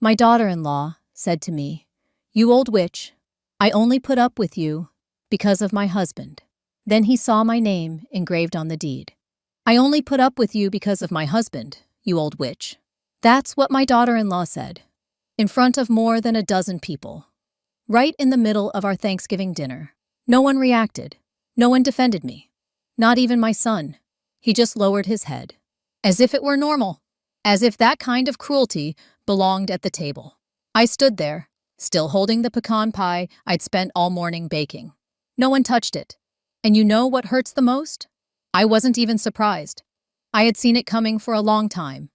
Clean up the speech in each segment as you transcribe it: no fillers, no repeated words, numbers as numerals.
My daughter-in-law said to me, "You old witch, I only put up with you because of my husband." Then he saw my name engraved on the deed. "I only put up with you because of my husband, you old witch." That's what my daughter-in-law said, in front of more than a dozen people, right in the middle of our Thanksgiving dinner. No one reacted. No one defended me. Not even my son. He just lowered his head, as if it were normal, as if that kind of cruelty belonged at the table. I stood there, still holding the pecan pie I'd spent all morning baking. No one touched it. And you know what hurts the most? I wasn't even surprised. I had seen it coming for a long time.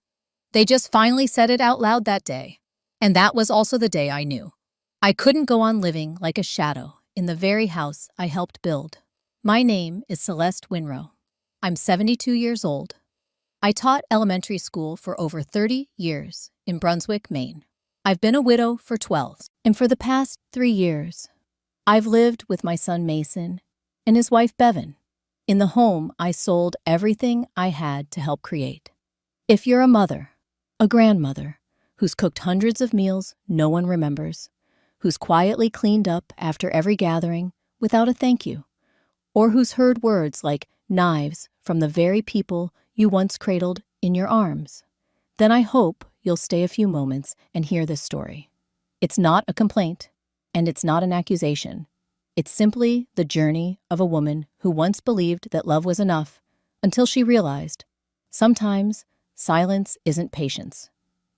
They just finally said it out loud that day. And that was also the day I knew I couldn't go on living like a shadow in the very house I helped build. My name is Celeste Winrow. I'm 72 years old. I taught elementary school for over 30 years in Brunswick, Maine. I've been a widow for 12, and for the past 3 years, I've lived with my son Mason and his wife Bevan in the home I sold everything I had to help create. If you're a mother, a grandmother, who's cooked hundreds of meals no one remembers, who's quietly cleaned up after every gathering without a thank you, or who's heard words like knives from the very people you once cradled in your arms, then I hope you'll stay a few moments and hear this story. It's not a complaint, and it's not an accusation. It's simply the journey of a woman who once believed that love was enough until she realized sometimes silence isn't patience.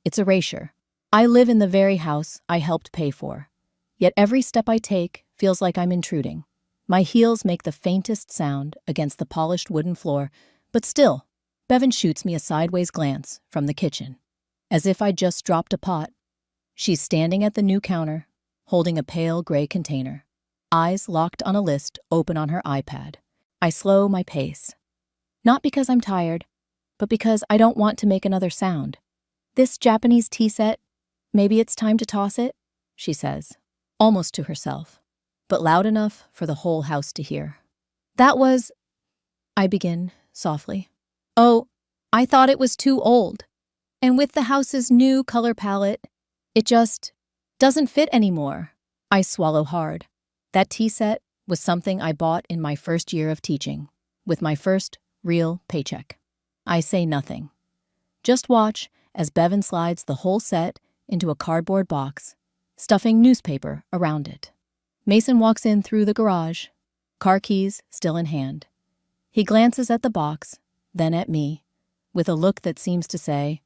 It's erasure. I live in the very house I helped pay for, yet every step I take feels like I'm intruding. My heels make the faintest sound against the polished wooden floor, but still, Bevan shoots me a sideways glance from the kitchen, as if I'd just dropped a pot. She's standing at the new counter, holding a pale gray container, eyes locked on a list open on her iPad. I slow my pace. Not because I'm tired, but because I don't want to make another sound. "This Japanese tea set, maybe it's time to toss it," she says, almost to herself, but loud enough for the whole house to hear. "That was," I begin softly. "Oh, I thought it was too old. And with the house's new color palette, it just doesn't fit anymore." I swallow hard. That tea set was something I bought in my first year of teaching, with my first real paycheck. I say nothing. Just watch as Bevan slides the whole set into a cardboard box, stuffing newspaper around it. Mason walks in through the garage, car keys still in hand. He glances at the box, then at me, with a look that seems to say,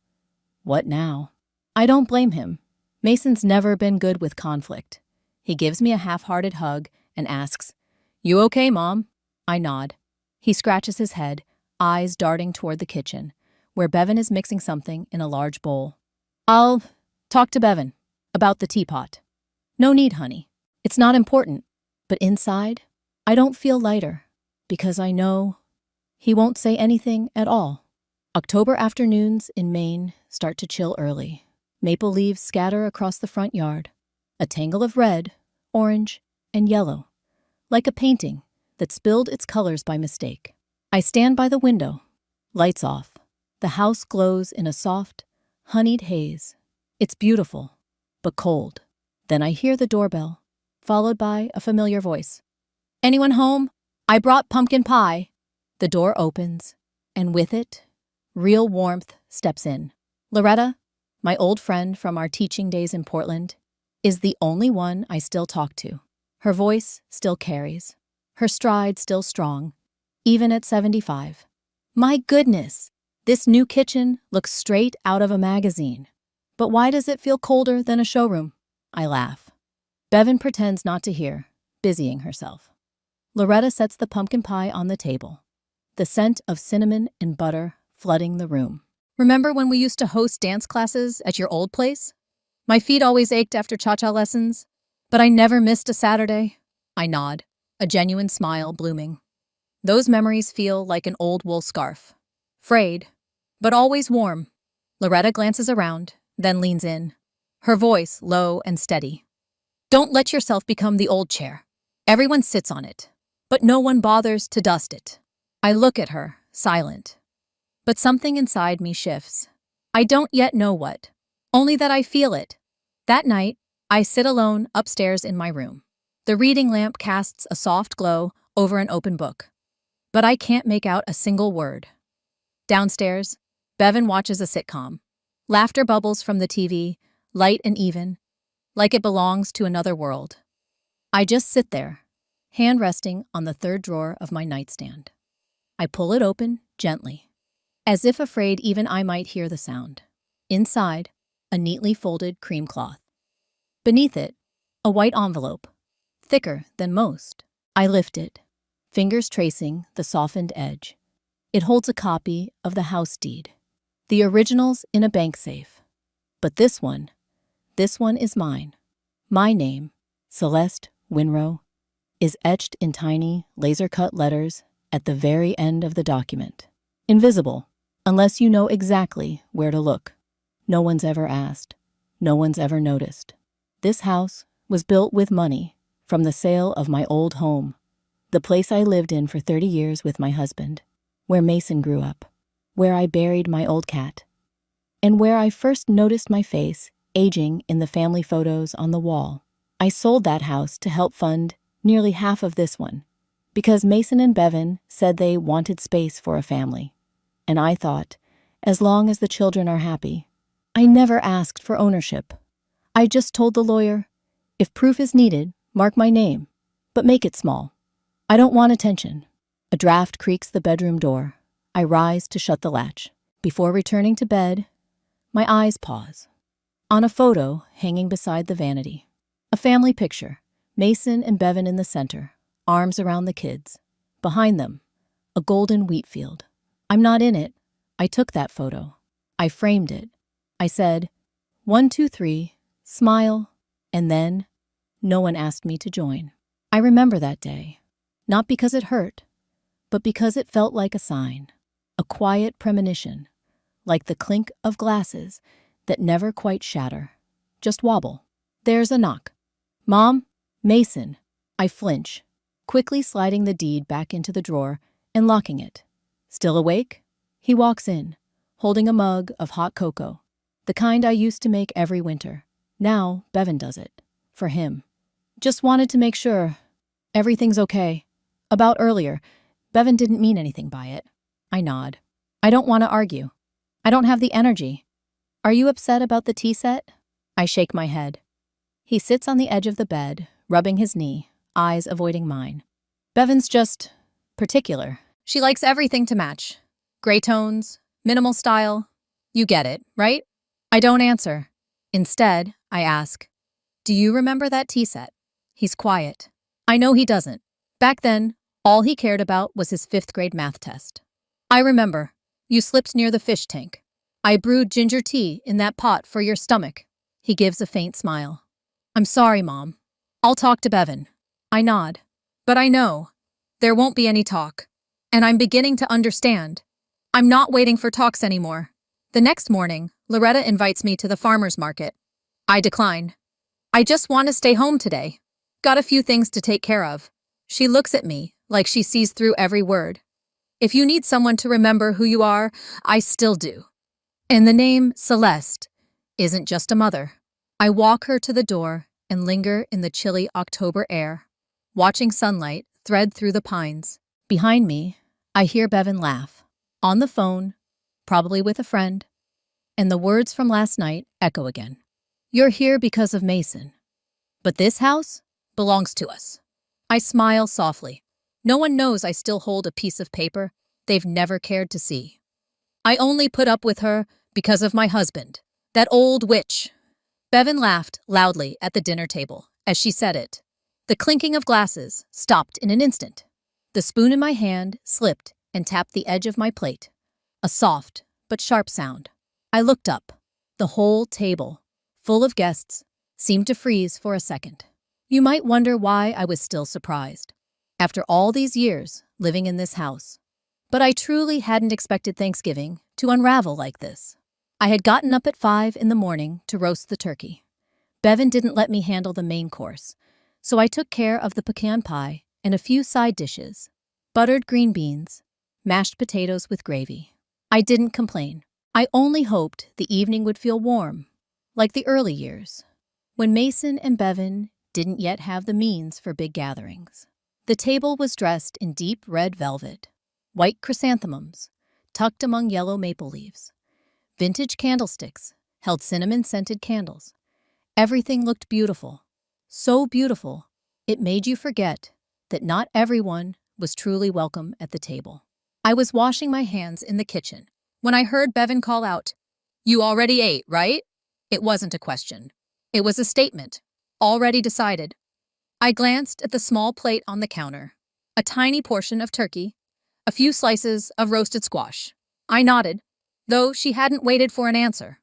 "What now?" I don't blame him. Mason's never been good with conflict. He gives me a half-hearted hug and asks, "You okay, Mom?" I nod. He scratches his head, eyes darting toward the kitchen, where Bevan is mixing something in a large bowl. "I'll talk to Bevan about the teapot." "No need, honey. It's not important." But inside, I don't feel lighter, because I know he won't say anything at all. October afternoons in Maine start to chill early. Maple leaves scatter across the front yard, a tangle of red, orange, and yellow, like a painting that spilled its colors by mistake. I stand by the window, lights off. The house glows in a soft, honeyed haze. It's beautiful, but cold. Then I hear the doorbell, followed by a familiar voice. "Anyone home? I brought pumpkin pie." The door opens, and with it, real warmth steps in. Loretta, my old friend from our teaching days in Portland, is the only one I still talk to. Her voice still carries, her stride still strong, even at 75. "My goodness, this new kitchen looks straight out of a magazine. But why does it feel colder than a showroom?" I laugh. Bevan pretends not to hear, busying herself. Loretta sets the pumpkin pie on the table, the scent of cinnamon and butter flooding the room. "Remember when we used to host dance classes at your old place? My feet always ached after cha-cha lessons, but I never missed a Saturday." I nod, a genuine smile blooming. Those memories feel like an old wool scarf. Frayed, but always warm. Loretta glances around, then leans in, her voice low and steady. "Don't let yourself become the old chair. Everyone sits on it, but no one bothers to dust it." I look at her, silent. But something inside me shifts. I don't yet know what, only that I feel it. That night, I sit alone upstairs in my room. The reading lamp casts a soft glow over an open book, but I can't make out a single word. Downstairs, Bevan watches a sitcom. Laughter bubbles from the TV, light and even, like it belongs to another world. I just sit there, hand resting on the third drawer of my nightstand. I pull it open gently, as if afraid even I might hear the sound. Inside, a neatly folded cream cloth. Beneath it, a white envelope, thicker than most. I lift it, fingers tracing the softened edge. It holds a copy of the house deed, the originals in a bank safe. But this one is mine. My name, Celeste Winrow, is etched in tiny, laser-cut letters at the very end of the document. Invisible, unless you know exactly where to look. No one's ever asked. No one's ever noticed. This house was built with money from the sale of my old home, the place I lived in for 30 years with my husband, where Mason grew up, where I buried my old cat, and where I first noticed my face aging in the family photos on the wall. I sold that house to help fund nearly half of this one, because Mason and Bevan said they wanted space for a family. And I thought, as long as the children are happy. I never asked for ownership. I just told the lawyer, if proof is needed, mark my name, but make it small. I don't want attention. A draft creaks the bedroom door. I rise to shut the latch. Before returning to bed, my eyes pause. On a photo hanging beside the vanity. A family picture, Mason and Bevan in the center, arms around the kids. Behind them, a golden wheat field. I'm not in it. I took that photo. I framed it. I said, 1, 2, 3, smile, and then no one asked me to join. I remember that day, not because it hurt, but because it felt like a sign, a quiet premonition, like the clink of glasses that never quite shatter, just wobble. There's a knock. Mom? Mason. I flinch, quickly sliding the deed back into the drawer and locking it. Still awake? He walks in, holding a mug of hot cocoa, the kind I used to make every winter. Now Bevan does it, for him. Just wanted to make sure everything's okay. About earlier, Bevan didn't mean anything by it. I nod. I don't want to argue. I don't have the energy. Are you upset about the tea set? I shake my head. He sits on the edge of the bed, rubbing his knee, eyes avoiding mine. Bevan's just particular. She likes everything to match. Gray tones, minimal style. You get it, right? I don't answer. Instead, I ask, do you remember that tea set? He's quiet. I know he doesn't. Back then, all he cared about was his 5th grade math test. I remember. You slipped near the fish tank. I brewed ginger tea in that pot for your stomach. He gives a faint smile. I'm sorry, Mom. I'll talk to Bevan. I nod. But I know. There won't be any talk. And I'm beginning to understand. I'm not waiting for talks anymore. The next morning, Loretta invites me to the farmer's market. I decline. I just want to stay home today. Got a few things to take care of. She looks at me like she sees through every word. If you need someone to remember who you are, I still do. And the name Celeste isn't just a mother. I walk her to the door and linger in the chilly October air, watching sunlight thread through the pines. Behind me, I hear Bevan laugh. On the phone, probably with a friend, and the words from last night echo again. You're here because of Mason. But this house belongs to us. I smile softly. No one knows I still hold a piece of paper they've never cared to see. I only put up with her because of my husband, that old witch. Bevan laughed loudly at the dinner table as she said it. The clinking of glasses stopped in an instant. The spoon in my hand slipped and tapped the edge of my plate. A soft but sharp sound. I looked up. The whole table, full of guests, seemed to freeze for a second. You might wonder why I was still surprised, after all these years living in this house. But I truly hadn't expected Thanksgiving to unravel like this. I had gotten up at 5 in the morning to roast the turkey. Bevan didn't let me handle the main course, so I took care of the pecan pie and a few side dishes. Buttered green beans, mashed potatoes with gravy. I didn't complain. I only hoped the evening would feel warm, like the early years. when Mason and Bevan didn't yet have the means for big gatherings. The table was dressed in deep red velvet, white chrysanthemums tucked among yellow maple leaves. Vintage candlesticks held cinnamon-scented candles. Everything looked beautiful, so beautiful it made you forget that not everyone was truly welcome at the table. I was washing my hands in the kitchen when I heard Bevan call out, "You already ate, right?" It wasn't a question. It was a statement, already decided. I glanced at the small plate on the counter, a tiny portion of turkey, a few slices of roasted squash. I nodded, though she hadn't waited for an answer.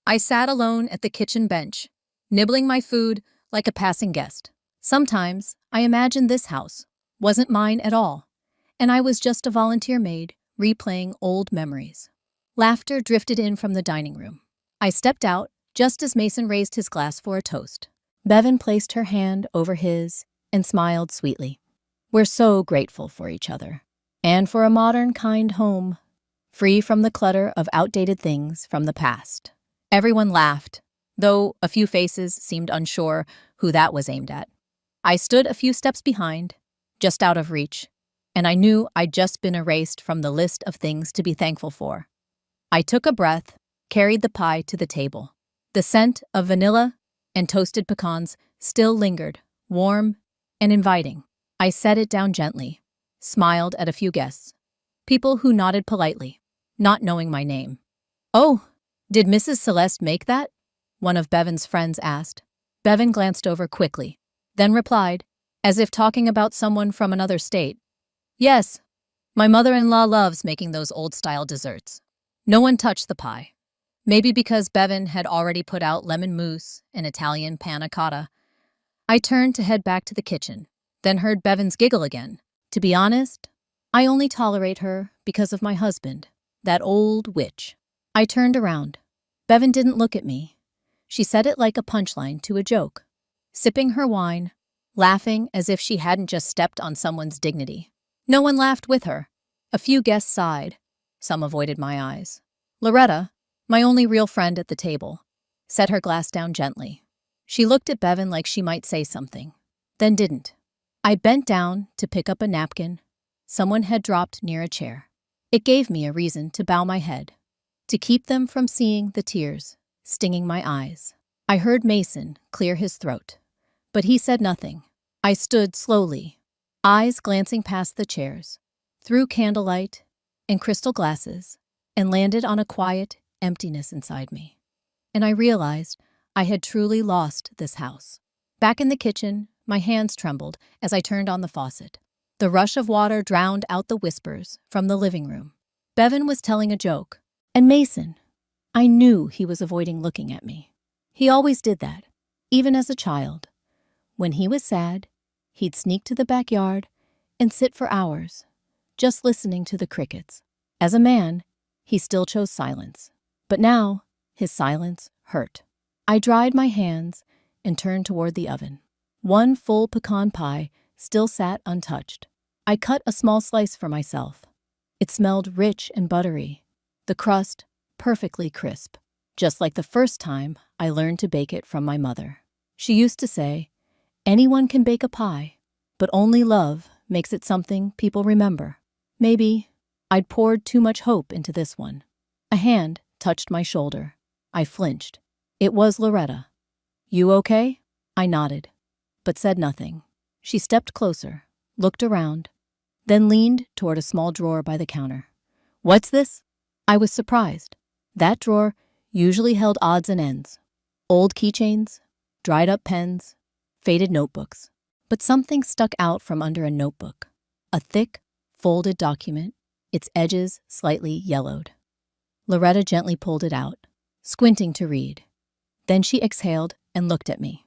I sat alone at the kitchen bench, nibbling my food like a passing guest. Sometimes I imagined this house wasn't mine at all, and I was just a volunteer maid replaying old memories. Laughter drifted in from the dining room. I stepped out just as Mason raised his glass for a toast. Bevan placed her hand over his and smiled sweetly. "We're so grateful for each other, and for a modern, kind home, free from the clutter of outdated things from the past." Everyone laughed, though a few faces seemed unsure who that was aimed at. I stood a few steps behind, just out of reach, and I knew I'd just been erased from the list of things to be thankful for. I took a breath, carried the pie to the table. The scent of vanilla and toasted pecans still lingered, warm and inviting. I set it down gently, smiled at a few guests, people who nodded politely, not knowing my name. "Oh, did Mrs. Celeste make that?" one of Bevan's friends asked. Bevan glanced over quickly, then replied, as if talking about someone from another state, "Yes, my mother-in-law loves making those old-style desserts." No one touched the pie. Maybe because Bevan had already put out lemon mousse and Italian panna cotta. I turned to head back to the kitchen, then heard Bevan's giggle again. To be honest, I only tolerate her because of my husband, that old witch. I turned around. Bevan didn't look at me. She said it like a punchline to a joke, sipping her wine, laughing as if she hadn't just stepped on someone's dignity. No one laughed with her. A few guests sighed. Some avoided my eyes. Loretta, my only real friend at the table, set her glass down gently. She looked at Bevan like she might say something, then didn't. I bent down to pick up a napkin someone had dropped near a chair. It gave me a reason to bow my head, to keep them from seeing the tears stinging my eyes. I heard Mason clear his throat, but he said nothing. I stood slowly, eyes glancing past the chairs, through candlelight and crystal glasses, and landed on a quiet emptiness inside me. And I realized I had truly lost this house. Back in the kitchen, my hands trembled as I turned on the faucet. The rush of water drowned out the whispers from the living room. Bevan was telling a joke, and Mason, I knew he was avoiding looking at me. He always did that, even as a child. When he was sad, he'd sneak to the backyard and sit for hours, just listening to the crickets. As a man, he still chose silence. But now, his silence hurt. I dried my hands and turned toward the oven. One full pecan pie still sat untouched. I cut a small slice for myself. It smelled rich and buttery, the crust perfectly crisp, just like the first time I learned to bake it from my mother. She used to say, "Anyone can bake a pie, but only love makes it something people remember." Maybe I'd poured too much hope into this one. A hand touched my shoulder. I flinched. It was Loretta. "You okay?" I nodded, but said nothing. She stepped closer, looked around, then leaned toward a small drawer by the counter. "What's this?" I was surprised. That drawer usually held odds and ends. Old keychains, dried-up pens, faded notebooks. But something stuck out from under a notebook. A thick, folded document, its edges slightly yellowed. Loretta gently pulled it out, squinting to read. Then she exhaled and looked at me.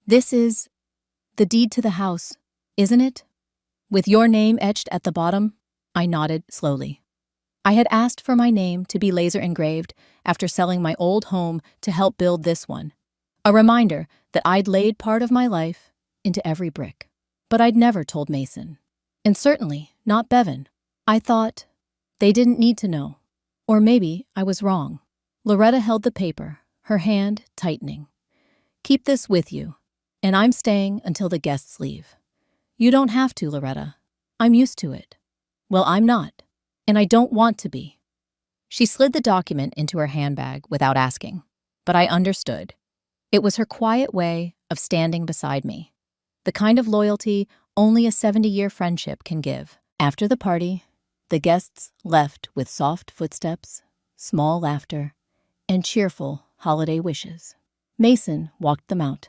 "This is the deed to the house, isn't it? With your name etched at the bottom?" I nodded slowly. I had asked for my name to be laser engraved after selling my old home to help build this one. A reminder that I'd laid part of my life into every brick. But I'd never told Mason. And certainly not Bevan. I thought they didn't need to know. Or maybe I was wrong. Loretta held the paper, her hand tightening. Keep this with you, and I'm staying until the guests leave. You don't have to, Loretta. I'm used to it. Well, I'm not, and I don't want to be. She slid the document into her handbag without asking, but I understood. It was her quiet way of standing beside me, the kind of loyalty only a 70-year friendship can give. After the party, the guests left with soft footsteps, small laughter, and cheerful holiday wishes. Mason walked them out.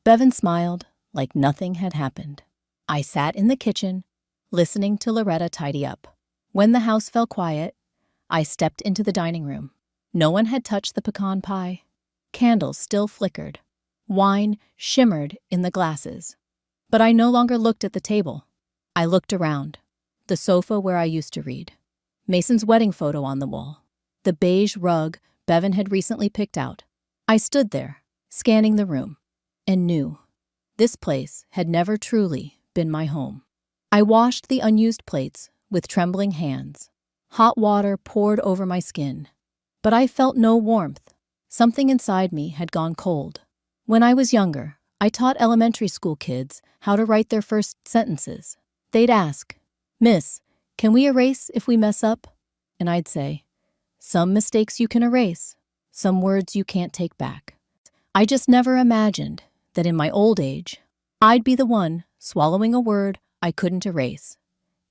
Bevan smiled like nothing had happened. I sat in the kitchen, listening to Loretta tidy up. When the house fell quiet, I stepped into the dining room. No one had touched the pecan pie. Candles still flickered. Wine shimmered in the glasses. But I no longer looked at the table. I looked around. The sofa where I used to read. Mason's wedding photo on the wall. The beige rug Bevan had recently picked out. I stood there, scanning the room, and knew this place had never truly been my home. I washed the unused plates with trembling hands. Hot water poured over my skin, but I felt no warmth. Something inside me had gone cold. When I was younger, I taught elementary school kids how to write their first sentences. They'd ask, "Miss, can we erase if we mess up?" And I'd say, "Some mistakes you can erase, some words you can't take back." I just never imagined that in my old age, I'd be the one swallowing a word I couldn't erase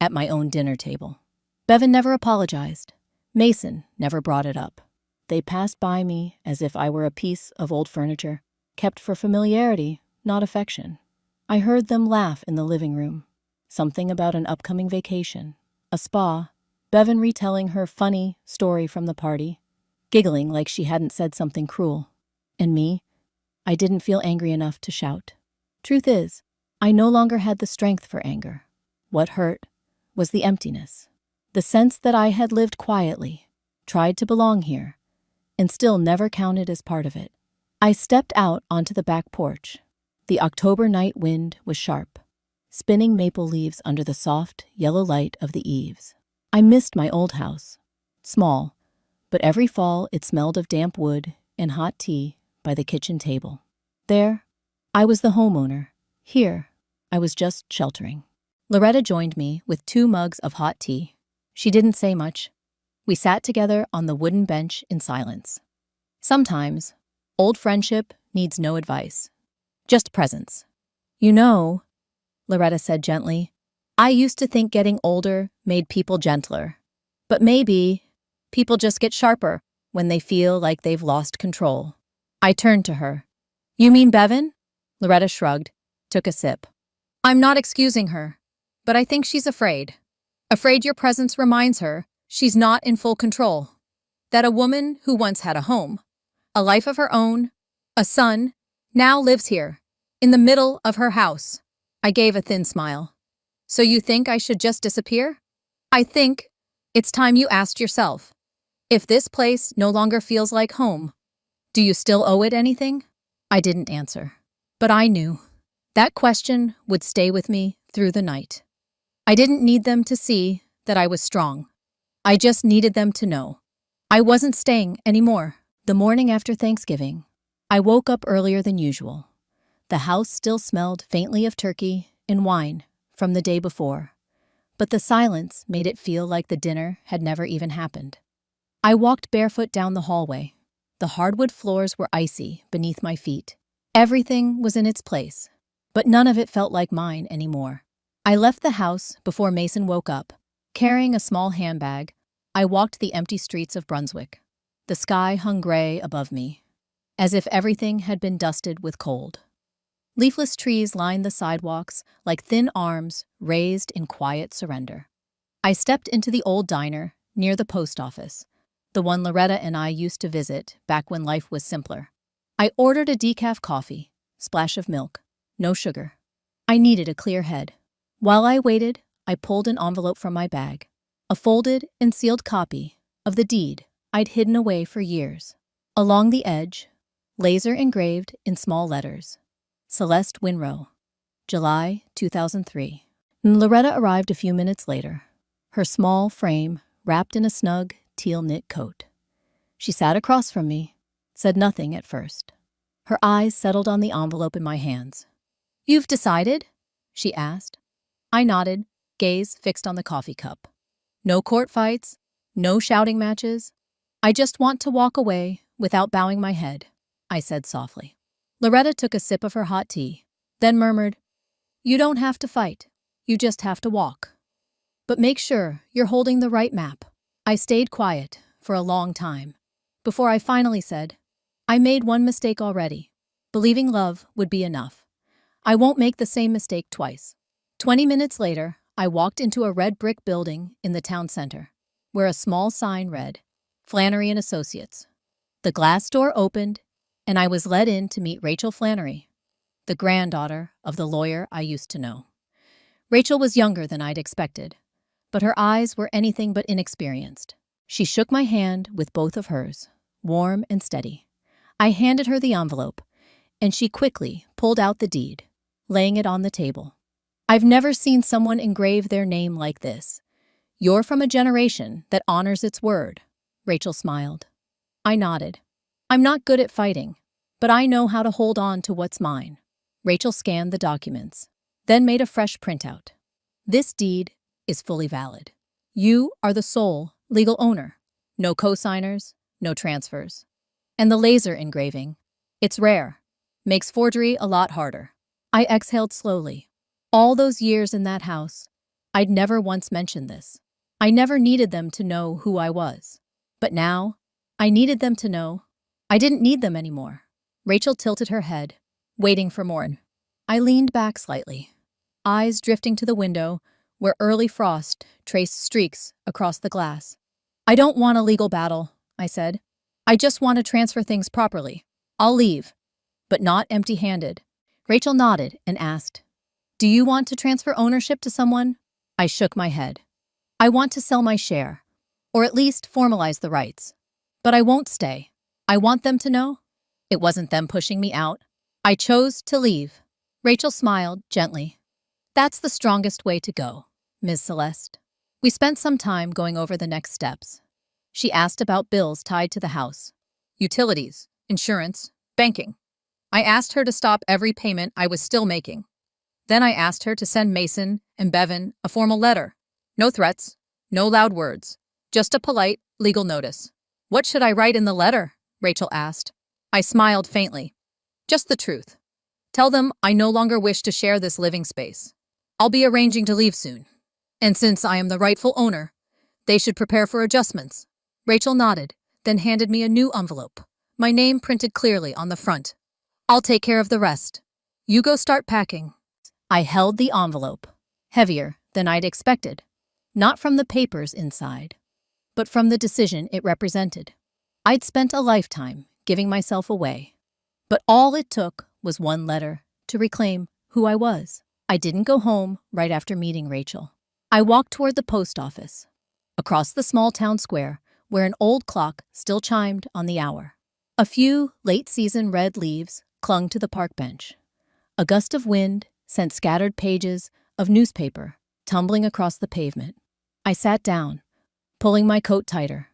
at my own dinner table. Bevan never apologized. Mason never brought it up. They passed by me as if I were a piece of old furniture, kept for familiarity, not affection. I heard them laugh in the living room. Something about an upcoming vacation, a spa, Bevan retelling her funny story from the party, giggling like she hadn't said something cruel. And me, I didn't feel angry enough to shout. Truth is, I no longer had the strength for anger. What hurt was the emptiness, the sense that I had lived quietly, tried to belong here, and still never counted as part of it. I stepped out onto the back porch. The October night wind was sharp, spinning maple leaves under the soft, yellow light of the eaves. I missed my old house. Small, but every fall it smelled of damp wood and hot tea by the kitchen table. There, I was the homeowner. Here, I was just sheltering. Loretta joined me with 2 mugs of hot tea. She didn't say much. We sat together on the wooden bench in silence. Sometimes, old friendship needs no advice, just presence. "You know," Loretta said gently, "I used to think getting older made people gentler. But maybe people just get sharper when they feel like they've lost control." I turned to her. "You mean Bevan?" Loretta shrugged, took a sip. "I'm not excusing her, but I think she's afraid. Afraid your presence reminds her she's not in full control. That a woman who once had a home, a life of her own, a son, now lives here, in the middle of her house." I gave a thin smile. "So you think I should just disappear?" "I think it's time you asked yourself. If this place no longer feels like home, do you still owe it anything?" I didn't answer, but I knew that question would stay with me through the night. I didn't need them to see that I was strong. I just needed them to know I wasn't staying anymore. The morning after Thanksgiving, I woke up earlier than usual. The house still smelled faintly of turkey and wine from the day before, but the silence made it feel like the dinner had never even happened. I walked barefoot down the hallway. The hardwood floors were icy beneath my feet. Everything was in its place, but none of it felt like mine anymore. I left the house before Mason woke up. Carrying a small handbag, I walked the empty streets of Brunswick. The sky hung gray above me, as if everything had been dusted with cold. Leafless trees lined the sidewalks like thin arms raised in quiet surrender. I stepped into the old diner near the post office, the one Loretta and I used to visit back when life was simpler. I ordered a decaf coffee, splash of milk, no sugar. I needed a clear head. While I waited, I pulled an envelope from my bag, a folded and sealed copy of the deed I'd hidden away for years. Along the edge, laser engraved in small letters, Celeste Winrow, July 2003. Loretta arrived a few minutes later, her small frame wrapped in a snug teal knit coat. She sat across from me, said nothing at first. Her eyes settled on the envelope in my hands. "You've decided?" she asked. I nodded, gaze fixed on the coffee cup. "No court fights, no shouting matches. I just want to walk away without bowing my head," I said softly. Loretta took a sip of her hot tea, then murmured, "You don't have to fight. You just have to walk. But make sure you're holding the right map." I stayed quiet for a long time before I finally said, "I made one mistake already. Believing love would be enough. I won't make the same mistake twice." 20 minutes later, I walked into a red brick building in the town center, where a small sign read, "Flannery and Associates." The glass door opened, and I was led in to meet Rachel Flannery, the granddaughter of the lawyer I used to know. Rachel was younger than I'd expected, but her eyes were anything but inexperienced. She shook my hand with both of hers, warm and steady. I handed her the envelope, and she quickly pulled out the deed, laying it on the table. "I've never seen someone engrave their name like this. You're from a generation that honors its word," Rachel smiled. I nodded. "I'm not good at fighting, but I know how to hold on to what's mine." Rachel scanned the documents, then made a fresh printout. "This deed is fully valid. You are the sole legal owner. No co-signers, no transfers. And the laser engraving, it's rare. Makes forgery a lot harder." I exhaled slowly. All those years in that house, I'd never once mentioned this. I never needed them to know who I was. But now, I needed them to know I didn't need them anymore. Rachel tilted her head, waiting for more. I leaned back slightly, eyes drifting to the window where early frost traced streaks across the glass. "I don't want a legal battle," I said. "I just want to transfer things properly. I'll leave, but not empty-handed." Rachel nodded and asked, "Do you want to transfer ownership to someone?" I shook my head. "I want to sell my share, or at least formalize the rights. But I won't stay. I want them to know it wasn't them pushing me out. I chose to leave." Rachel smiled gently. "That's the strongest way to go, Ms. Celeste." We spent some time going over the next steps. She asked about bills tied to the house, utilities, insurance, banking. I asked her to stop every payment I was still making. Then I asked her to send Mason and Bevan a formal letter. No threats, no loud words, just a polite, legal notice. "What should I write in the letter?" Rachel asked. I smiled faintly. "Just the truth. Tell them I no longer wish to share this living space. I'll be arranging to leave soon. And since I am the rightful owner, they should prepare for adjustments." Rachel nodded, then handed me a new envelope, my name printed clearly on the front. "I'll take care of the rest. You go start packing." I held the envelope, heavier than I'd expected, not from the papers inside, but from the decision it represented. I'd spent a lifetime giving myself away, but all it took was one letter to reclaim who I was. I didn't go home right after meeting Rachel. I walked toward the post office, across the small town square where an old clock still chimed on the hour. A few late-season red leaves clung to the park bench. A gust of wind sent scattered pages of newspaper tumbling across the pavement. I sat down, pulling my coat tighter.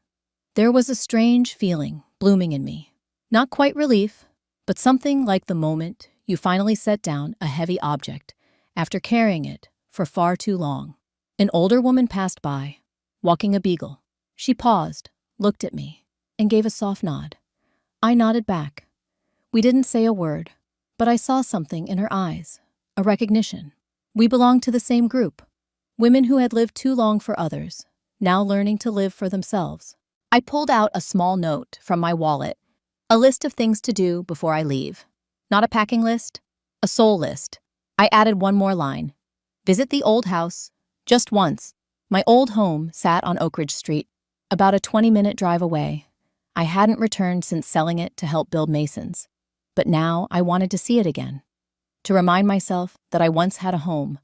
There was a strange feeling blooming in me. Not quite relief, but something like the moment you finally set down a heavy object after carrying it for far too long. An older woman passed by, walking a beagle. She paused, looked at me, and gave a soft nod. I nodded back. We didn't say a word, but I saw something in her eyes, a recognition. We belonged to the same group, women who had lived too long for others, now learning to live for themselves. I pulled out a small note from my wallet, a list of things to do before I leave. Not a packing list, a soul list. I added one more line. Visit the old house, just once. My old home sat on Oak Ridge Street, about a 20-minute drive away. I hadn't returned since selling it to help build Masons, but now I wanted to see it again, to remind myself that I once had a home,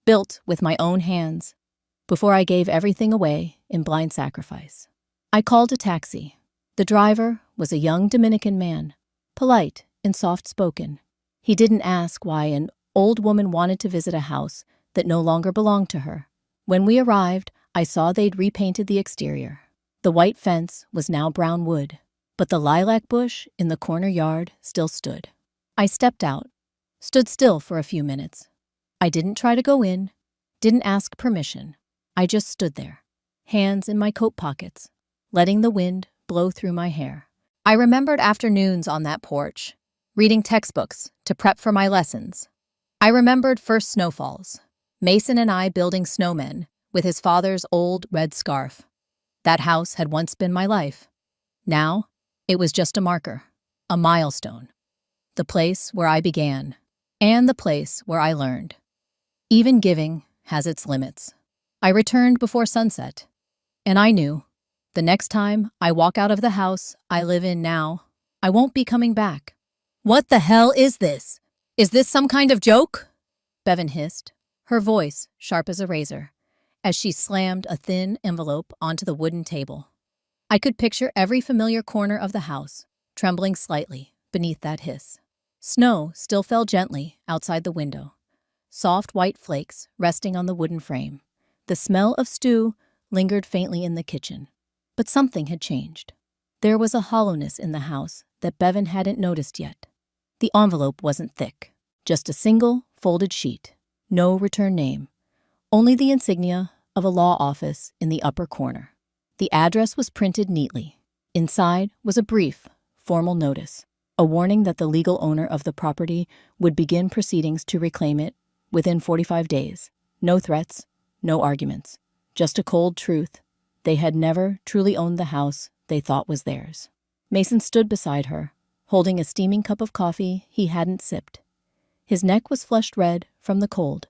built with my own hands, before I gave everything away in blind sacrifice. I called a taxi. The driver was a young Dominican man, polite and soft-spoken. He didn't ask why an old woman wanted to visit a house that no longer belonged to her. When we arrived, I saw they'd repainted the exterior. The white fence was now brown wood, but the lilac bush in the corner yard still stood. I stepped out, stood still for a few minutes. I didn't try to go in, didn't ask permission. I just stood there, hands in my coat pockets, letting the wind blow through my hair. I remembered afternoons on that porch, reading textbooks to prep for my lessons. I remembered first snowfalls, Mason and I building snowmen with his father's old red scarf. That house had once been my life. Now, it was just a marker, a milestone. The place where I began, and the place where I learned. Even giving has its limits. I returned before sunset, and I knew, the next time I walk out of the house I live in now, I won't be coming back. "What the hell is this? Is this some kind of joke?" Bevan hissed, her voice sharp as a razor, as she slammed a thin envelope onto the wooden table. I could picture every familiar corner of the house, trembling slightly beneath that hiss. Snow still fell gently outside the window, soft white flakes resting on the wooden frame. The smell of stew lingered faintly in the kitchen. But something had changed. There was a hollowness in the house that Bevan hadn't noticed yet. The envelope wasn't thick, just a single, folded sheet. No return name, only the insignia of a law office in the upper corner. The address was printed neatly. Inside was a brief, formal notice, a warning that the legal owner of the property would begin proceedings to reclaim it within 45 days. No threats, no arguments, just a cold truth. They had never truly owned the house they thought was theirs. Mason stood beside her, holding a steaming cup of coffee he hadn't sipped. His neck was flushed red from the cold,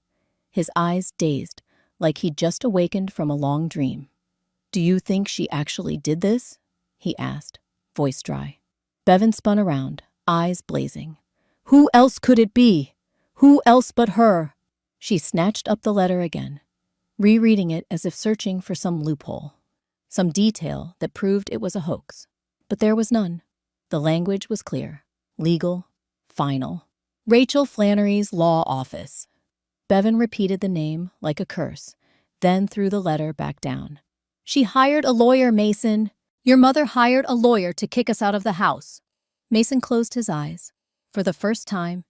his eyes dazed, like he'd just awakened from a long dream. "Do you think she actually did this?" he asked, voice dry. Bevan spun around, eyes blazing. "Who else could it be? Who else but her?" She snatched up the letter again, rereading it as if searching for some loophole, some detail that proved it was a hoax. But there was none. The language was clear, legal, final. Rachel Flannery's law office. Bevan repeated the name like a curse, then threw the letter back down. "She hired a lawyer, Mason. Your mother hired a lawyer to kick us out of the house." Mason closed his eyes. For the first time,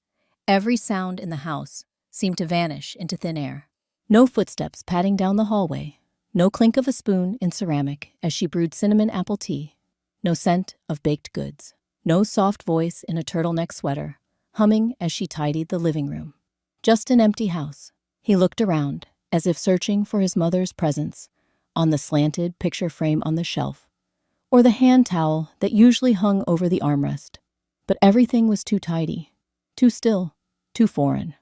every sound in the house seemed to vanish into thin air. No footsteps padding down the hallway, no clink of a spoon in ceramic as she brewed cinnamon apple tea, no scent of baked goods, no soft voice in a turtleneck sweater, humming as she tidied the living room. Just an empty house. He looked around, as if searching for his mother's presence, on the slanted picture frame on the shelf, or the hand towel that usually hung over the armrest. But everything was too tidy, too still, too foreign.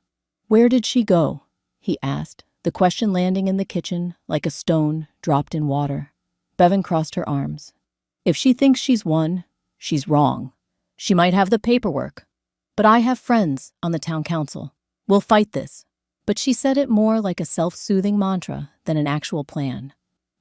"Where did she go?" he asked, the question landing in the kitchen like a stone dropped in water. Bevan crossed her arms. "If she thinks she's won, she's wrong. She might have the paperwork. But I have friends on the town council. We'll fight this." But she said it more like a self-soothing mantra than an actual plan.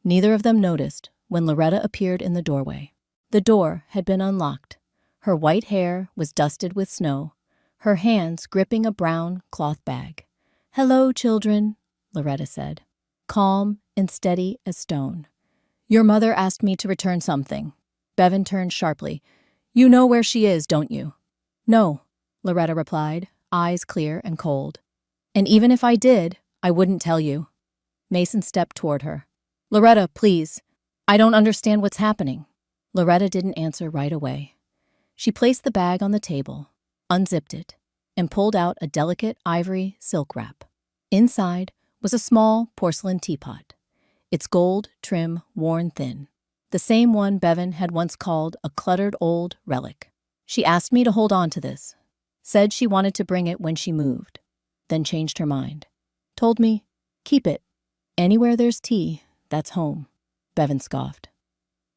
Neither of them noticed when Loretta appeared in the doorway. The door had been unlocked. Her white hair was dusted with snow, her hands gripping a brown cloth bag. "Hello, children," Loretta said, calm and steady as stone. "Your mother asked me to return something." Bevan turned sharply. "You know where she is, don't you?" "No," Loretta replied, eyes clear and cold. "And even if I did, I wouldn't tell you." Mason stepped toward her. "Loretta, please. I don't understand what's happening." Loretta didn't answer right away. She placed the bag on the table, unzipped it, and pulled out a delicate ivory silk wrap. Inside was a small porcelain teapot, its gold trim worn thin, the same one Bevan had once called a cluttered old relic. "She asked me to hold on to this, said she wanted to bring it when she moved, then changed her mind. Told me, keep it. Anywhere there's tea, that's home." Bevan scoffed.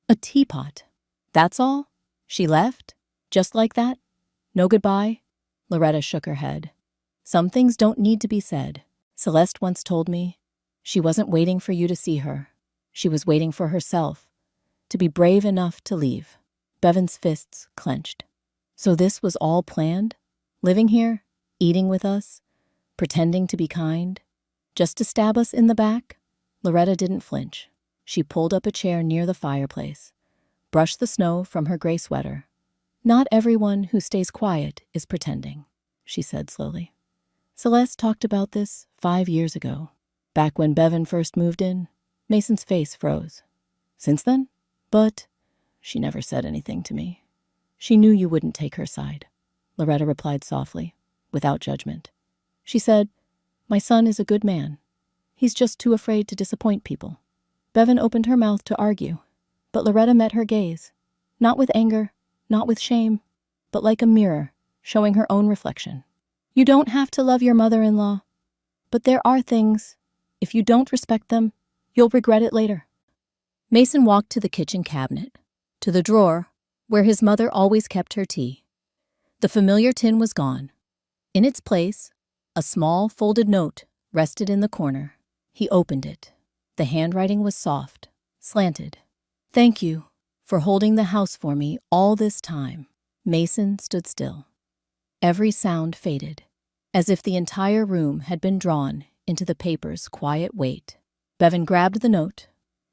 "A teapot? That's all? She left? Just like that? No goodbye?" Loretta shook her head. "Some things don't need to be said. Celeste once told me she wasn't waiting for you to see her. She was waiting for herself, to be brave enough to leave." Bevan's fists clenched. So this was all planned? Living here, eating with us, pretending to be kind, just to stab us in the back? Loretta didn't flinch. She pulled up a chair near the fireplace, brushed the snow from her gray sweater. "Not everyone who stays quiet is pretending," she said slowly. "Celeste talked about this 5 years ago. Back when Bevan first moved in, Mason's face froze. Since then? But she never said anything to me. She knew you wouldn't take her side," Loretta replied softly, without judgment. She said, "My son is a good man. He's just too afraid to disappoint people." Bevan opened her mouth to argue, but Loretta met her gaze, not with anger, not with shame, but like a mirror, showing her own reflection. "You don't have to love your mother-in-law, but there are things, if you don't respect them, you'll regret it later." Mason walked to the kitchen cabinet, to the drawer where his mother always kept her tea. The familiar tin was gone. In its place, a small folded note rested in the corner. He opened it. The handwriting was soft, slanted. "Thank you for holding the house for me all this time." Mason stood still. Every sound faded, as if the entire room had been drawn into the paper's quiet weight. Bevan grabbed the note,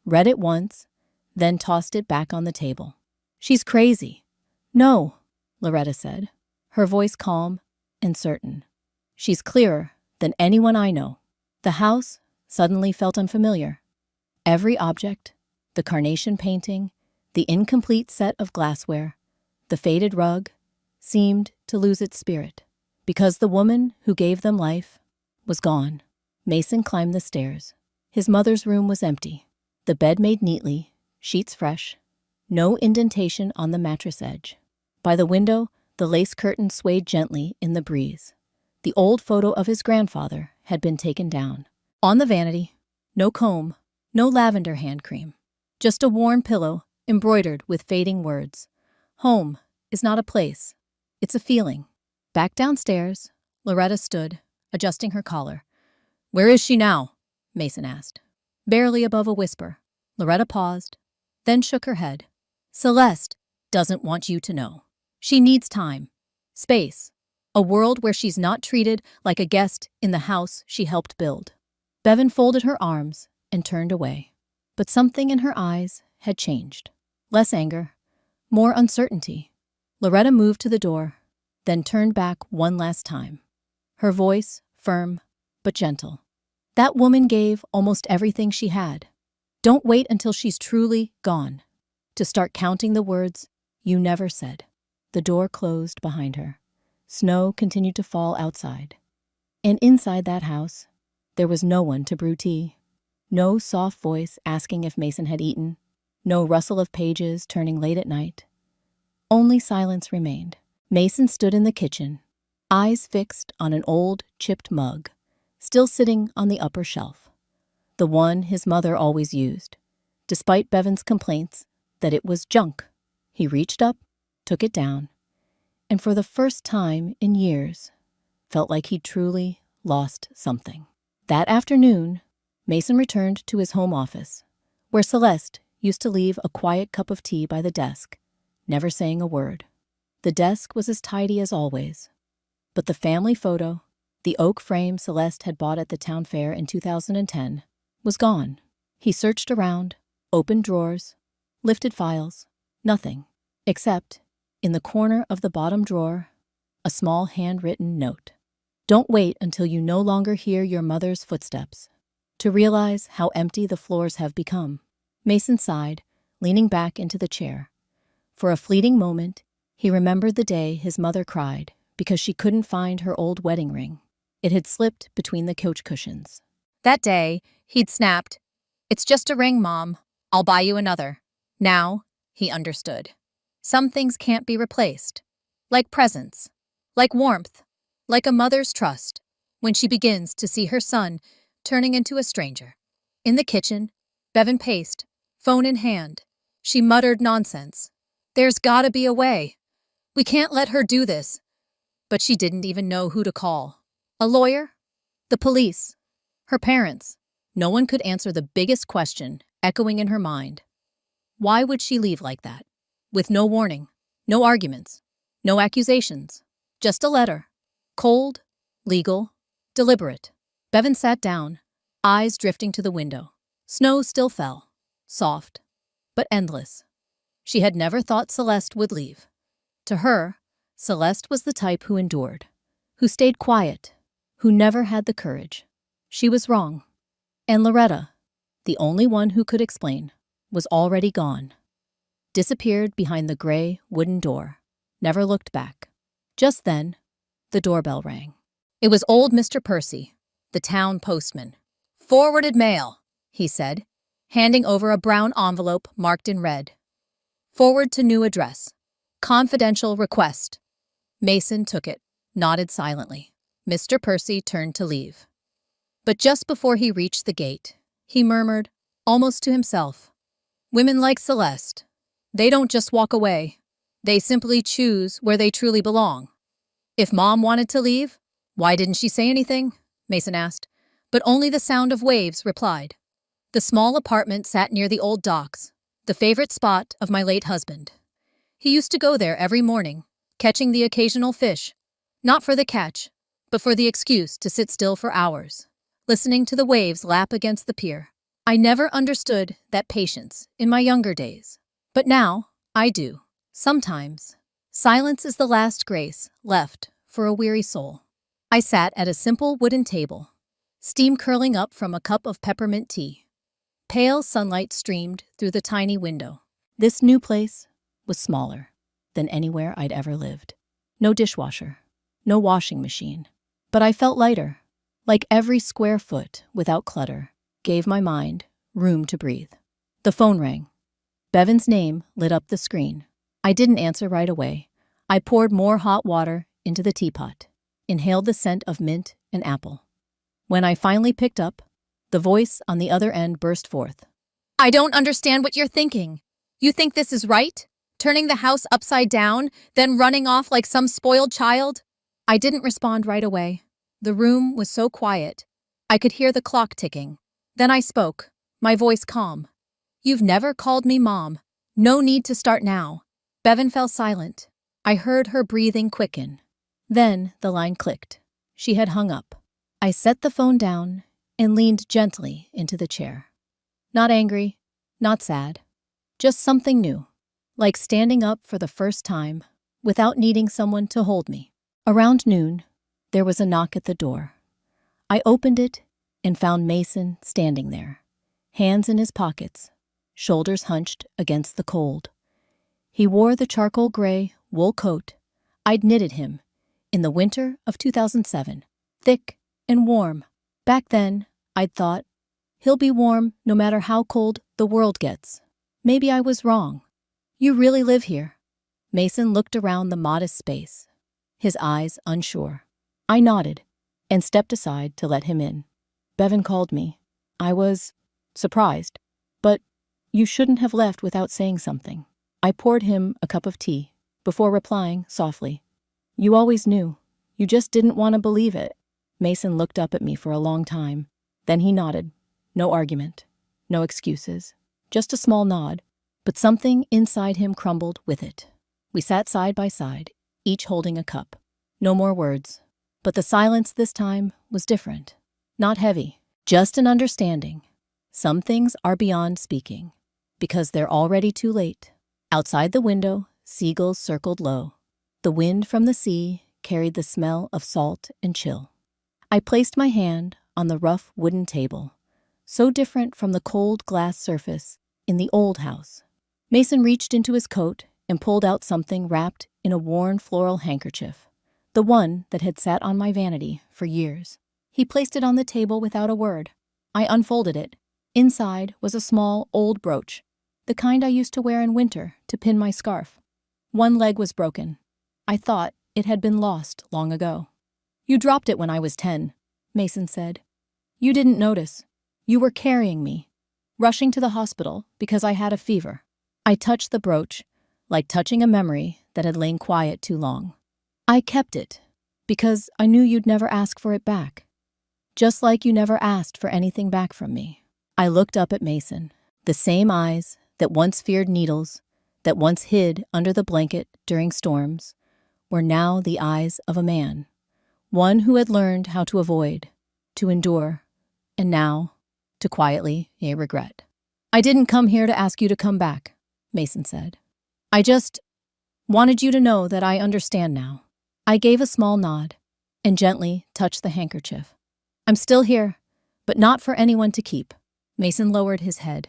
read it once, then tossed it back on the table. "She's crazy." "No," Loretta said, her voice calm and certain. "She's clearer than anyone I know." The house suddenly felt unfamiliar. Every object, the carnation painting, the incomplete set of glassware, the faded rug, seemed to lose its spirit, because the woman who gave them life was gone. Mason climbed the stairs. His mother's room was empty. The bed made neatly, sheets fresh, no indentation on the mattress edge. By the window, the lace curtain swayed gently in the breeze. The old photo of his grandfather had been taken down. On the vanity, no comb, no lavender hand cream, just a worn pillow embroidered with fading words. "Home is not a place, it's a feeling." Back downstairs, Loretta stood, adjusting her collar. "Where is she now?" Mason asked. Barely above a whisper, Loretta paused, then shook her head. "Celeste doesn't want you to know. She needs time, space, a world where she's not treated like a guest in the house she helped build." Bevan folded her arms and turned away, but something in her eyes had changed. Less anger, more uncertainty. Loretta moved to the door, then turned back one last time. Her voice firm but gentle. "That woman gave almost everything she had. Don't wait until she's truly gone to start counting the words you never said." The door closed behind her. Snow continued to fall outside. And inside that house, there was no one to brew tea. No soft voice asking if Mason had eaten. No rustle of pages turning late at night. Only silence remained. Mason stood in the kitchen, eyes fixed on an old, chipped mug, still sitting on the upper shelf. The one his mother always used, despite Bevan's complaints that it was junk. He reached up, took it down, and for the first time in years, felt like he'd truly lost something. That afternoon, Mason returned to his home office, where Celeste used to leave a quiet cup of tea by the desk, never saying a word. The desk was as tidy as always, but the family photo, the oak frame Celeste had bought at the town fair in 2010, was gone. He searched around, opened drawers, lifted files, nothing, except, in the corner of the bottom drawer, a small handwritten note. "Don't wait until you no longer hear your mother's footsteps to realize how empty the floors have become." Mason sighed, leaning back into the chair. For a fleeting moment, he remembered the day his mother cried because she couldn't find her old wedding ring. It had slipped between the couch cushions. That day, he'd snapped, "It's just a ring, Mom. I'll buy you another." Now, he understood. Some things can't be replaced. Like presents, like warmth, like a mother's trust, when she begins to see her son turning into a stranger. In the kitchen, Bevan paced, phone in hand. She muttered nonsense. "There's gotta be a way. We can't let her do this." But she didn't even know who to call. A lawyer? The police? Her parents? No one could answer the biggest question echoing in her mind. Why would she leave like that? With no warning, no arguments, no accusations. Just a letter. Cold, legal, deliberate. Bevan sat down, eyes drifting to the window. Snow still fell, soft, but endless. She had never thought Celeste would leave. To her, Celeste was the type who endured, who stayed quiet, who never had the courage. She was wrong. And Loretta, the only one who could explain, was already gone. Disappeared behind the gray wooden door, never looked back. Just then, the doorbell rang. It was old Mr. Percy, the town postman. "Forwarded mail," he said, handing over a brown envelope marked in red. "Forward to new address. Confidential request." Mason took it, nodded silently. Mr. Percy turned to leave. But just before he reached the gate, he murmured, almost to himself, "Women like Celeste. They don't just walk away. They simply choose where they truly belong." "If Mom wanted to leave, why didn't she say anything?" Mason asked. But only the sound of waves replied. The small apartment sat near the old docks, the favorite spot of my late husband. He used to go there every morning, catching the occasional fish, not for the catch, but for the excuse to sit still for hours, listening to the waves lap against the pier. I never understood that patience in my younger days, but now I do. Sometimes, silence is the last grace left for a weary soul. I sat at a simple wooden table, steam curling up from a cup of peppermint tea. Pale sunlight streamed through the tiny window. This new place was smaller than anywhere I'd ever lived. No dishwasher, no washing machine. But I felt lighter, like every square foot, without clutter, gave my mind room to breathe. The phone rang. Bevan's name lit up the screen. I didn't answer right away. I poured more hot water into the teapot, inhaled the scent of mint and apple. When I finally picked up, the voice on the other end burst forth. "I don't understand what you're thinking. You think this is right? Turning the house upside down, then running off like some spoiled child?" I didn't respond right away. The room was so quiet. I could hear the clock ticking. Then I spoke, my voice calm. "You've never called me Mom. No need to start now." Bevan fell silent. I heard her breathing quicken. Then the line clicked. She had hung up. I set the phone down and leaned gently into the chair. Not angry, not sad, just something new, like standing up for the first time without needing someone to hold me. Around noon, there was a knock at the door. I opened it and found Mason standing there, hands in his pockets, shoulders hunched against the cold. He wore the charcoal gray wool coat I'd knitted him in the winter of 2007, thick and warm. Back then, I'd thought, he'll be warm no matter how cold the world gets. Maybe I was wrong. "You really live here?" Mason looked around the modest space, his eyes unsure. I nodded and stepped aside to let him in. "Bevan called me. I was surprised, but you shouldn't have left without saying something." I poured him a cup of tea before replying softly, "You always knew. You just didn't want to believe it." Mason looked up at me for a long time. Then he nodded. No argument, no excuses, just a small nod, but something inside him crumbled with it. We sat side by side, each holding a cup. No more words, but the silence this time was different. Not heavy, just an understanding. Some things are beyond speaking, because they're already too late. Outside the window, seagulls circled low. The wind from the sea carried the smell of salt and chill. I placed my hand on the rough wooden table, so different from the cold glass surface in the old house. Mason reached into his coat and pulled out something wrapped in a worn floral handkerchief, the one that had sat on my vanity for years. He placed it on the table without a word. I unfolded it. Inside was a small, old brooch, the kind I used to wear in winter to pin my scarf. One leg was broken. I thought it had been lost long ago. "You dropped it when I was 10, Mason said. "You didn't notice. You were carrying me, rushing to the hospital because I had a fever." I touched the brooch, like touching a memory that had lain quiet too long. "I kept it because I knew you'd never ask for it back, just like you never asked for anything back from me." I looked up at Mason. The same eyes that once feared needles, that once hid under the blanket during storms, were now the eyes of a man. One who had learned how to avoid, to endure, and now to quietly regret. "I didn't come here to ask you to come back," Mason said. I just wanted you to know that I understand now. I gave a small nod and gently touched the handkerchief. I'm still here, but not for anyone to keep. Mason lowered his head.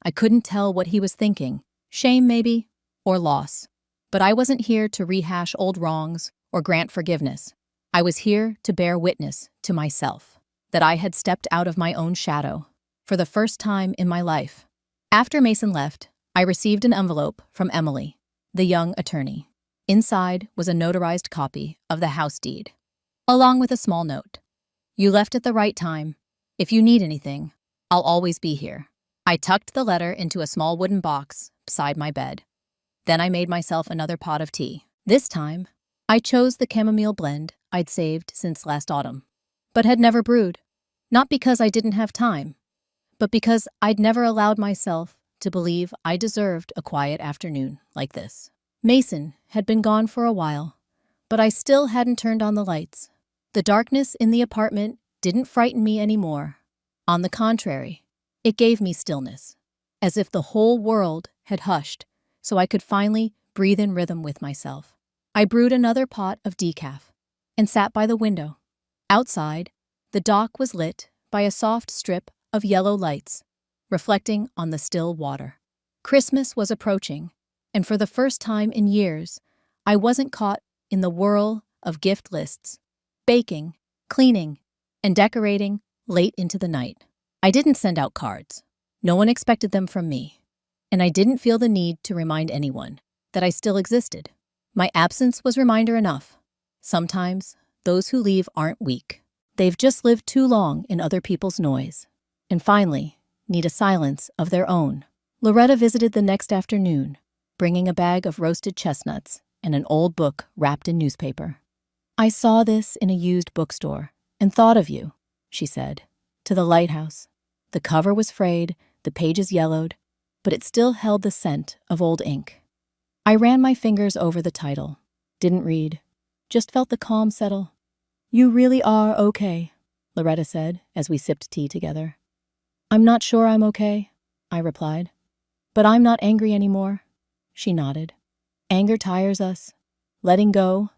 I couldn't tell what he was thinking. Shame, maybe, or loss. But I wasn't here to rehash old wrongs or grant forgiveness. I was here to bear witness to myself, that I had stepped out of my own shadow for the first time in my life. After Mason left, I received an envelope from Emily, the young attorney. Inside was a notarized copy of the house deed, along with a small note. You left at the right time. If you need anything, I'll always be here. I tucked the letter into a small wooden box beside my bed. Then I made myself another pot of tea. This time, I chose the chamomile blend I'd saved since last autumn, but had never brewed. Not because I didn't have time, but because I'd never allowed myself to believe I deserved a quiet afternoon like this. Mason had been gone for a while, but I still hadn't turned on the lights. The darkness in the apartment didn't frighten me anymore. On the contrary, it gave me stillness, as if the whole world had hushed so I could finally breathe in rhythm with myself. I brewed another pot of decaf and sat by the window. Outside, the dock was lit by a soft strip of yellow lights, reflecting on the still water. Christmas was approaching, and for the first time in years, I wasn't caught in the whirl of gift lists, baking, cleaning, and decorating late into the night. I didn't send out cards. No one expected them from me, and I didn't feel the need to remind anyone that I still existed. My absence was reminder enough. Sometimes, those who leave aren't weak. They've just lived too long in other people's noise, and finally, need a silence of their own. Loretta visited the next afternoon, bringing a bag of roasted chestnuts and an old book wrapped in newspaper. I saw this in a used bookstore and thought of you, she said, to the lighthouse. The cover was frayed, the pages yellowed, but it still held the scent of old ink. I ran my fingers over the title, didn't read, just felt the calm settle. You really are okay, Loretta said as we sipped tea together. I'm not sure I'm okay, I replied. But I'm not angry anymore, she nodded. Anger tires us. Letting go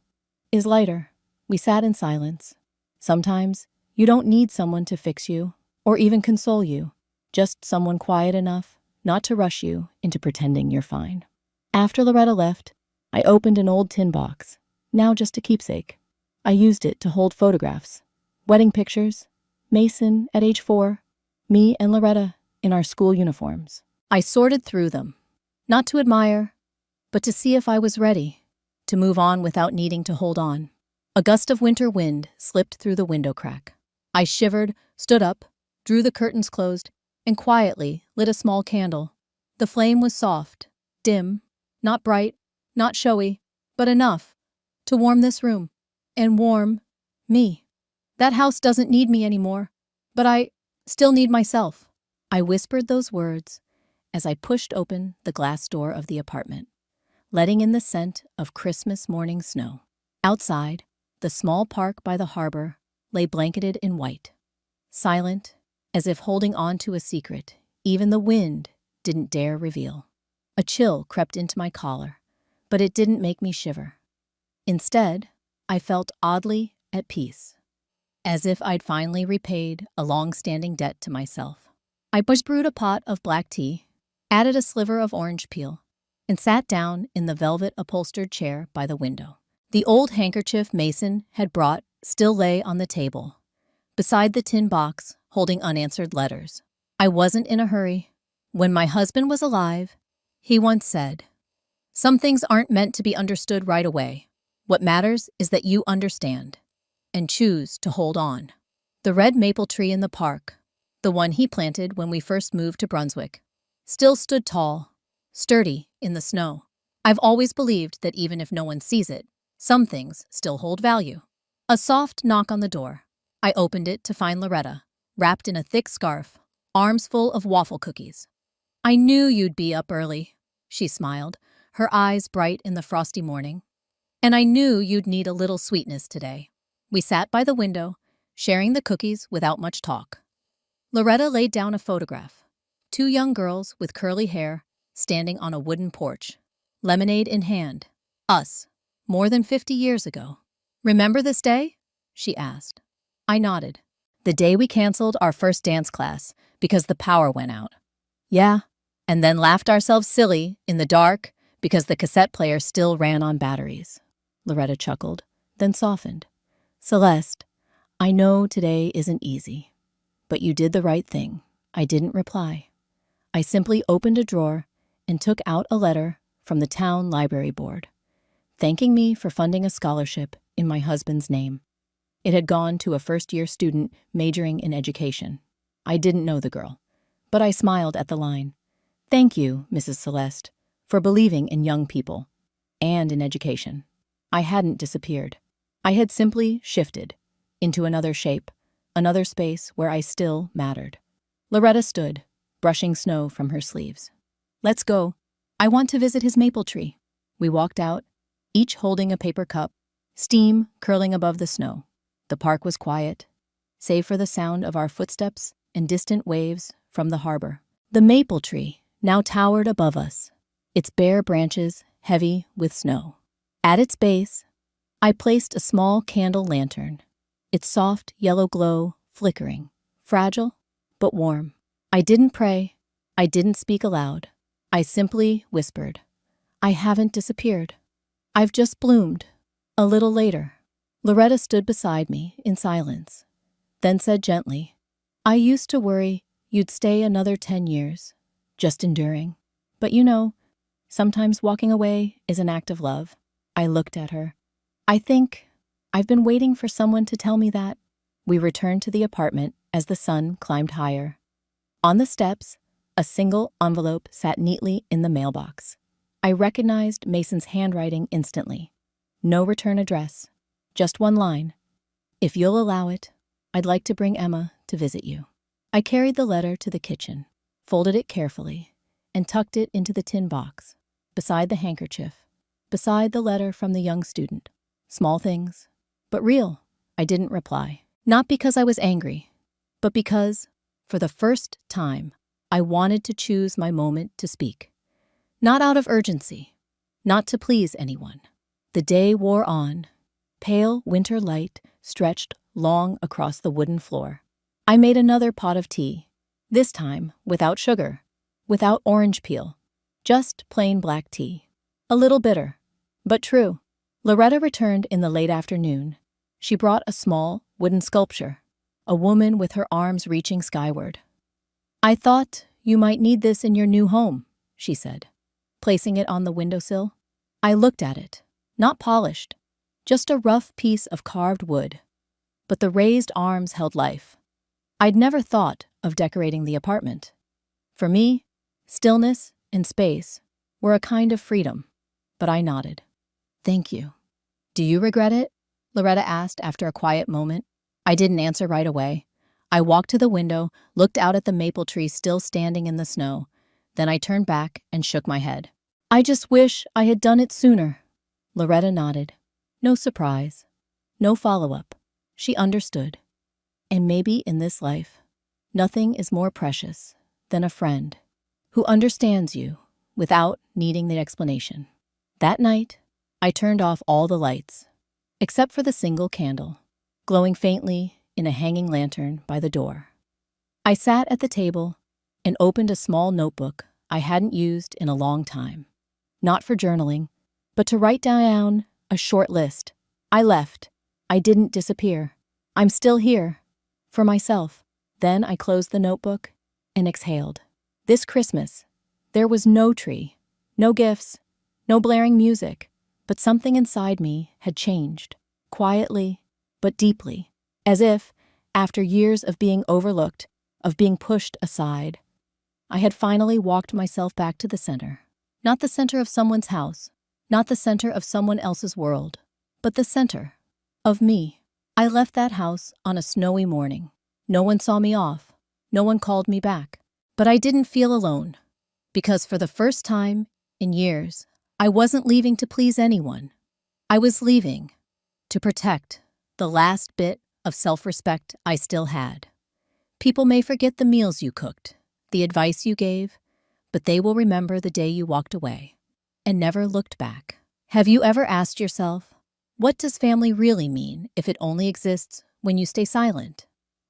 is lighter. We sat in silence. Sometimes you don't need someone to fix you or even console you, just someone quiet enough not to rush you into pretending you're fine. After Loretta left, I opened an old tin box, now just a keepsake. I used it to hold photographs, wedding pictures, Mason at age 4, me and Loretta in our school uniforms. I sorted through them, not to admire, but to see if I was ready to move on without needing to hold on. A gust of winter wind slipped through the window crack. I shivered, stood up, drew the curtains closed, and quietly lit a small candle. The flame was soft, dim, not bright, not showy, but enough to warm this room and warm me. That house doesn't need me anymore, but I still need myself. I whispered those words as I pushed open the glass door of the apartment, letting in the scent of Christmas morning snow. Outside, the small park by the harbor lay blanketed in white, silent, as if holding on to a secret even the wind didn't dare reveal. A chill crept into my collar, but it didn't make me shiver. Instead, I felt oddly at peace, as if I'd finally repaid a long-standing debt to myself. I brewed a pot of black tea, added a sliver of orange peel, and sat down in the velvet-upholstered chair by the window. The old handkerchief Mason had brought still lay on the table, beside the tin box holding unanswered letters. I wasn't in a hurry. When my husband was alive, he once said, "Some things aren't meant to be understood right away. What matters is that you understand and choose to hold on." The red maple tree in the park, the one he planted when we first moved to Brunswick, still stood tall, sturdy in the snow. I've always believed that even if no one sees it, some things still hold value. A soft knock on the door. I opened it to find Loretta, wrapped in a thick scarf, arms full of waffle cookies. "I knew you'd be up early," she smiled, her eyes bright in the frosty morning. "And I knew you'd need a little sweetness today." We sat by the window, sharing the cookies without much talk. Loretta laid down a photograph. 2 young girls with curly hair standing on a wooden porch. lemonade in hand. Us. More than 50 years ago. Remember this day? She asked. I nodded. The day we canceled our first dance class because the power went out. Yeah. And then laughed ourselves silly in the dark because the cassette player still ran on batteries. Loretta chuckled, then softened. Celeste, I know today isn't easy, but you did the right thing. I didn't reply. I simply opened a drawer and took out a letter from the town library board, thanking me for funding a scholarship in my husband's name. It had gone to a first-year student majoring in education. I didn't know the girl, but I smiled at the line. Thank you, Mrs. Celeste, for believing in young people and in education. I hadn't disappeared. I had simply shifted into another shape, another space where I still mattered. Loretta stood, brushing snow from her sleeves. Let's go. I want to visit his maple tree. We walked out, each holding a paper cup, steam curling above the snow. The park was quiet, save for the sound of our footsteps and distant waves from the harbor. The maple tree now towered above us, its bare branches heavy with snow. At its base, I placed a small candle lantern, its soft yellow glow flickering, fragile but warm. I didn't pray. I didn't speak aloud. I simply whispered, I haven't disappeared. I've just bloomed. A little later, Loretta stood beside me in silence, then said gently, I used to worry you'd stay another 10 years, just enduring. But you know, sometimes walking away is an act of love. I looked at her. I think I've been waiting for someone to tell me that. We returned to the apartment as the sun climbed higher. On the steps, a single envelope sat neatly in the mailbox. I recognized Mason's handwriting instantly. No return address, just one line. If you'll allow it, I'd like to bring Emma to visit you. I carried the letter to the kitchen, folded it carefully, and tucked it into the tin box, beside the handkerchief, beside the letter from the young student. Small things, but real. I didn't reply. Not because I was angry, but because, for the first time, I wanted to choose my moment to speak. Not out of urgency, not to please anyone. The day wore on. Pale winter light stretched long across the wooden floor. I made another pot of tea, this time without sugar, without orange peel, just plain black tea. A little bitter, but true. Loretta returned in the late afternoon. She brought a small wooden sculpture, a woman with her arms reaching skyward. I thought you might need this in your new home, she said, placing it on the windowsill. I looked at it, not polished, just a rough piece of carved wood. But the raised arms held life. I'd never thought of decorating the apartment. For me, stillness and space were a kind of freedom, but I nodded. Thank you. Do you regret it? Loretta asked after a quiet moment. I didn't answer right away. I walked to the window, looked out at the maple tree still standing in the snow. Then I turned back and shook my head. I just wish I had done it sooner. Loretta nodded. No surprise. No follow-up. She understood. And maybe in this life, nothing is more precious than a friend who understands you without needing the explanation. That night, I turned off all the lights, except for the single candle, glowing faintly in a hanging lantern by the door. I sat at the table and opened a small notebook I hadn't used in a long time. Not for journaling, but to write down a short list. I left. I didn't disappear. I'm still here. For myself. Then I closed the notebook and exhaled. This Christmas, there was no tree, no gifts, no blaring music, but something inside me had changed, quietly but deeply, as if, after years of being overlooked, of being pushed aside, I had finally walked myself back to the center. Not the center of someone's house, not the center of someone else's world, but the center of me. I left that house on a snowy morning. No one saw me off. No one called me back. But I didn't feel alone, because for the first time in years, I wasn't leaving to please anyone. I was leaving to protect the last bit of self-respect I still had. People may forget the meals you cooked, the advice you gave, but they will remember the day you walked away. and never looked back. Have you ever asked yourself, what does family really mean if it only exists when you stay silent?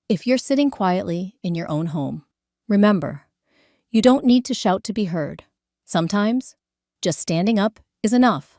If you're sitting quietly in your own home, remember, you don't need to shout to be heard. Sometimes, just standing up is enough.